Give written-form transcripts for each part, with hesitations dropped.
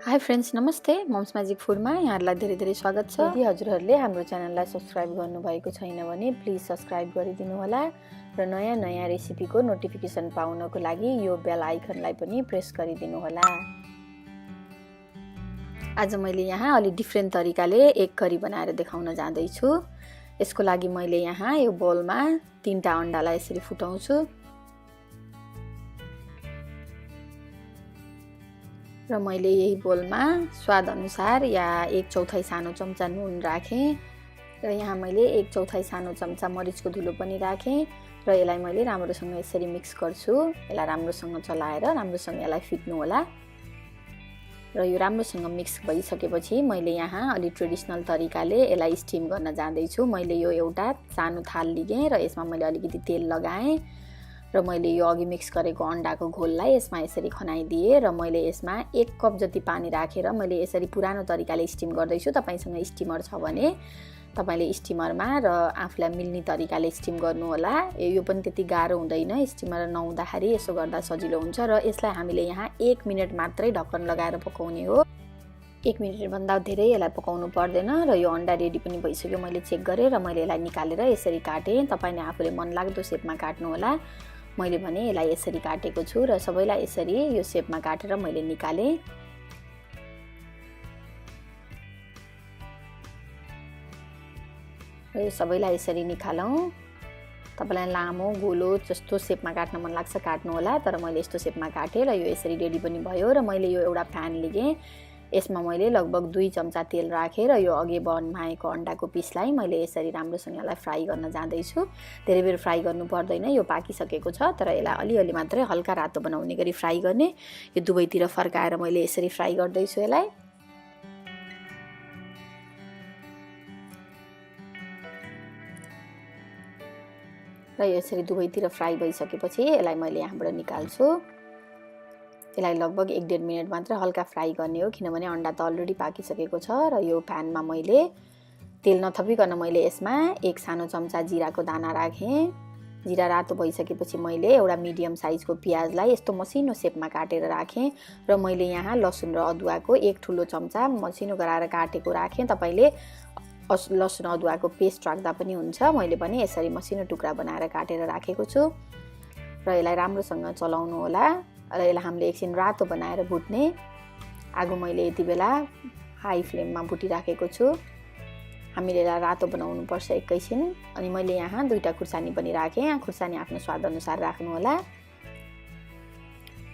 High friends, नमस्ते। Mums magic फुडमा यहाँहरूलाई धेरै धेरै स्वागत छ। यदि हजुरहरूले हाम्रो च्यानललाई सब्सक्राइब गर्नुभएको छैन भने प्लिज सब्सक्राइब गरिदिनु होला र नयाँ नयाँ रेसिपीको नोटिफिकेसन पाउनको लागि यो बेल आइकनलाई पनि प्रेस गरिदिनु होला। आज मैले यहाँ अलि डिफ्रेन्ट तरिकाले एग करी बनाएर देखाउन जाँदैछु। यसको लागि मैले यहाँ यो बोलमा 3टा अन्डालाई यसरी फुटाउँछु र मैले यही बोलमा स्वाद अनुसार या 1/4 सानो चम्चा नुन राखेँ र यहाँ मैले 1/4 सानो चम्चा मरिचको धुलो पनि राखेँ र यसलाई मैले राम्रोसँग यसरी मिक्स गर्छु। यसलाई राम्रोसँग चलाएर राम्रोसँग यसलाई फिट्नु होला र यो राम्रोसँग मिक्स भइसकेपछि मैले यहाँ अलि ट्रेडिसनल तरिकाले यसलाई स्टिम गर्न जाँदैछु। मैले यो एउटा सानो थाल लिएँ र यसमा मैले अलिकति तेल लगाएँ र मैले यो अघि मिक्स गरेको अन्डाको घोललाई यसमा यसरी खनाइदिएँ र मैले यसमा 1 कप जति पानी राखेर मैले यसरी पुरानो तरिकाले स्टिम गर्दैछु। तपाईसँग स्टिमर छ भने तपाईले स्टिमरमा र आफूलाई मिल्ने तरिकाले स्टिम गर्नु होला। यो पनि त्यति गाह्रो हुँदैन, स्टिमर नहुँदाखेरि यसो गर्दा सजिलो हुन्छ र यसलाई हामीले यहाँ 1 मिनेट मात्रै ढक्कन लगाएर पकाउने हो। 1 मिनेट भन्दा धेरै यसलाई पकाउनु पर्दैन र यो अन्डा रेडी पनि भइसक्यो। मैले चेक गरेँ र मैले यसलाई निकालेर यसरी काटेँ। तपाईले आफूले मनलाग्दो शेपमा काट्नु होला। मैले भने यसलाई यसरी काटेको छु र सबैलाई यसरी यो शेपमा काटेर मैले निकालेँ। र यो सबैलाई यसरी निकालौँ। तपाईलाई लामो गोलो जस्तो शेपमा काट्न मन लाग्छ काट्नु होला, तर मैले यस्तो शेपमा काटेँ र यो यसरी रेडी पनि भयो। र मैले यो एउटा प्यान लिएँ, यसमा मैले लगभग 2 चम्चा तेल राखेँ र यो अघि बनाएको अन्डाको पिसलाई मैले यसरी राम्रोसँग यसलाई फ्राई गर्न जाँदैछु। धेरै बेर फ्राई गर्नु पर्दैन, यो पाकिसकेको छ, तर यसलाई अलिअलि मात्रै हल्का रातो बनाउने गरी फ्राई गर्ने। यो दुवैतिर फर्काएर मैले यसरी फ्राई गर्दैछु यसलाई। र यसरी दुवैतिर फ्राई भइसकेपछि यसलाई मैले यहाँबाट निकाल्छु। यसलाई लगभग 1-1.5 मिनेट मात्र हल्का फ्राई गर्ने हो, किनभने अन्डा त अलरेडी पाकिसकेको छ। र यो प्यानमा मैले तेल नथपिकन मैले यसमा 1 सानो चम्चा जिराको दाना राखेँ। जिरा रातो भइसकेपछि मैले एउटा मिडियम साइजको प्याजलाई यस्तो मसिनो शेपमा काटेर राखेँ र मैले यहाँ लसुन र अदुवाको 1 ठुलो चम्चा मसिनो गराएर काटेको राखेँ। तपाईले लसुन अदुवाको पेस्ट राख्दा पनि हुन्छ। मैले पनि यसरी मसिनो टुक्रा बनाएर काटेर राखेको छु र यसलाई राम्रोसँग चलाउनु होला र यसलाई हामीले एकछिन रातो बनाएर भुट्ने। आगो मैले यति बेला हाई फ्लेममा भुटिराखेको छु। हामीले यसलाई रातो बनाउनु पर्छ एकैछिन। अनि मैले यहाँ 2टा खुर्सानी पनि राखेँ। खुर्सानी आफ्नो स्वाद अनुसार राख्नु होला।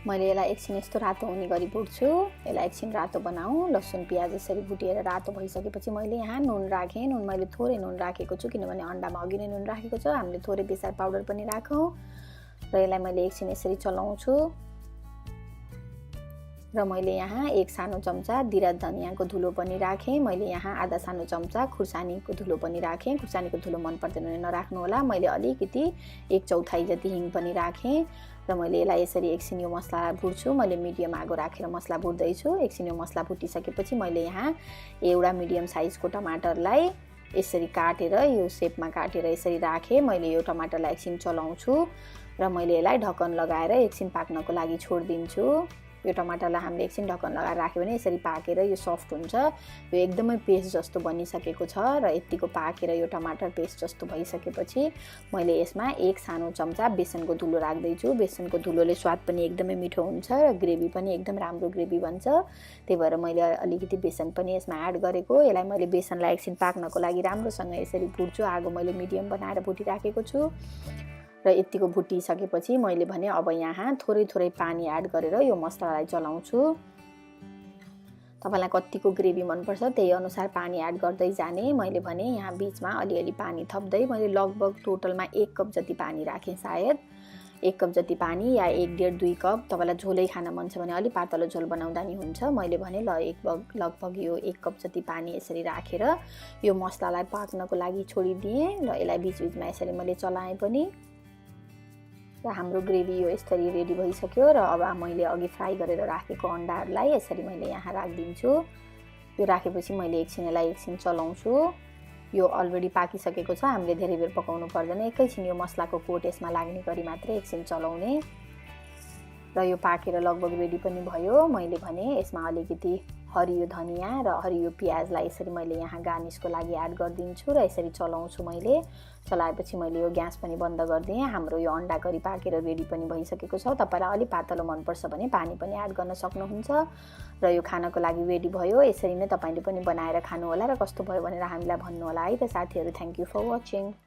मैले यसलाई एकछिन यस्तो रातो हुने गरी भुट्छु। यसलाई एकछिन रातो बनाऊ। लसुन प्याज यसरी भुटेर रातो भइसकेपछि मैले यहाँ नुन राखेँ। नुन मैले थोरै नुन राखेको छु, किनभने अन्डामा अघि नै नुन राखेको छ। हामीले थोरै बेसार पाउडर पनि राखौँ र यसलाई मैले एकछिन यसरी चलाउँछु। र मैले यहाँ 1 सानो चम्चा दिरा धनियाको धुलो पनि राखेँ। मैले यहाँ आधा सानो चम्चा खुर्सानीको धुलो पनि राखेँ। खुर्सानीको धुलो मन पर्दैन भने नराख्नु होला। मैले अलिकति 1/4 जति हिङ पनि राखेँ र मैले यसलाई यसरी एकछिन यो मसला भुट्छु। मैले मिडियम आगो राखेर मसला भुट्दैछु। एकछिन यो मसला भुटिसकेपछि मैले यहाँ एउटा मिडियम साइजको टमाटरलाई यसरी काटेर यो शेपमा काटेर यसरी राखेँ। मैले यो टमाटरलाई एकछिन चलाउँछु र मैले यसलाई ढक्कन लगाएर एकछिन पाक्नको लागि छोडिदिन्छु। यो टमाटरलाई हामीले एकछिन ढक्कन लगाएर राख्यो भने यसरी पाकेर यो सफ्ट हुन्छ। यो एकदमै पेस्ट जस्तो बनिसकेको छ र यतिको पाकेर यो टमाटर पेस्ट जस्तो भइसकेपछि मैले यसमा 1 सानो चम्चा बेसनको धुलो राख्दैछु। बेसनको धुलोले स्वाद पनि एकदमै मिठो हुन्छ र ग्रेभी पनि एकदम राम्रो ग्रेभी बन्छ। त्यही भएर मैले अलिकति बेसन पनि यसमा एड गरेको। यसलाई मैले बेसनलाई एकछिन पाक्नको लागि राम्रोसँग यसरी भुट्छु। आगो मैले मिडियम बनाएर भुटिराखेको छु र यतिको भुटिसकेपछि मैले भने अब यहाँ थोरै थोरै पानी एड गरेर यो मसलालाई चलाउँछु। तपाईलाई कतिको ग्रेभी मनपर्छ त्यही अनुसार पानी एड गर्दै जाने। मैले भने यहाँ बीचमा अलिअलि पानी थप्दै मैले लगभग टोटलमा 1 कप जति पानी राखेँ। सायद 1 कप जति पानी या 1.5-2 कप। तपाईलाई झोलै खान मन छ भने अलि पातलो झोल बनाउँदा नि हुन्छ। मैले भने लगभग यो 1 कप जति पानी यसरी राखेर यो मसलालाई पाक्नको लागि छोडिदिएँ र यसलाई बीचबीचमा यसरी मैले चलाएँ पनि। र हाम्रो ग्रेभी यो यसरी रेडी भइसक्यो र अब मैले अघि फ्राई गरेर राखेको अन्डाहरूलाई यसरी मैले यहाँ राखिदिन्छु। यो राखेपछि मैले एकछिन चलाउँछु। यो अलरेडी पाकिसकेको छ। हामीले धेरै बेर पकाउनु पर्दैन। एकैछिन यो मसलाको कोट यसमा लाग्ने गरी मात्रै एकछिन चलाउने। र यो पाकेर लगभग रेडी पनि भयो। मैले भने यसमा अलिकति हरियो धनिया र हरियो प्याजलाई यसरी मैले यहाँ गार्निसको लागि एड गरिदिन्छु र यसरी चलाउँछु मैले। चलाएपछि मैले यो ग्यास पनि बन्द गरिदिएँ। हाम्रो यो अन्डा करी पाकेर रेडी पनि भइसकेको छ। तपाईलाई अलि पातलो मनपर्छ भने पानी पनि एड गर्न सक्नुहुन्छ र यो खानको लागि रेडी भयो। यसरी नै तपाईले पनि बनाएर खानु होला र कस्तो भयो भनेर हामीलाई भन्नु होला है त साथीहरु। Thank you for watching.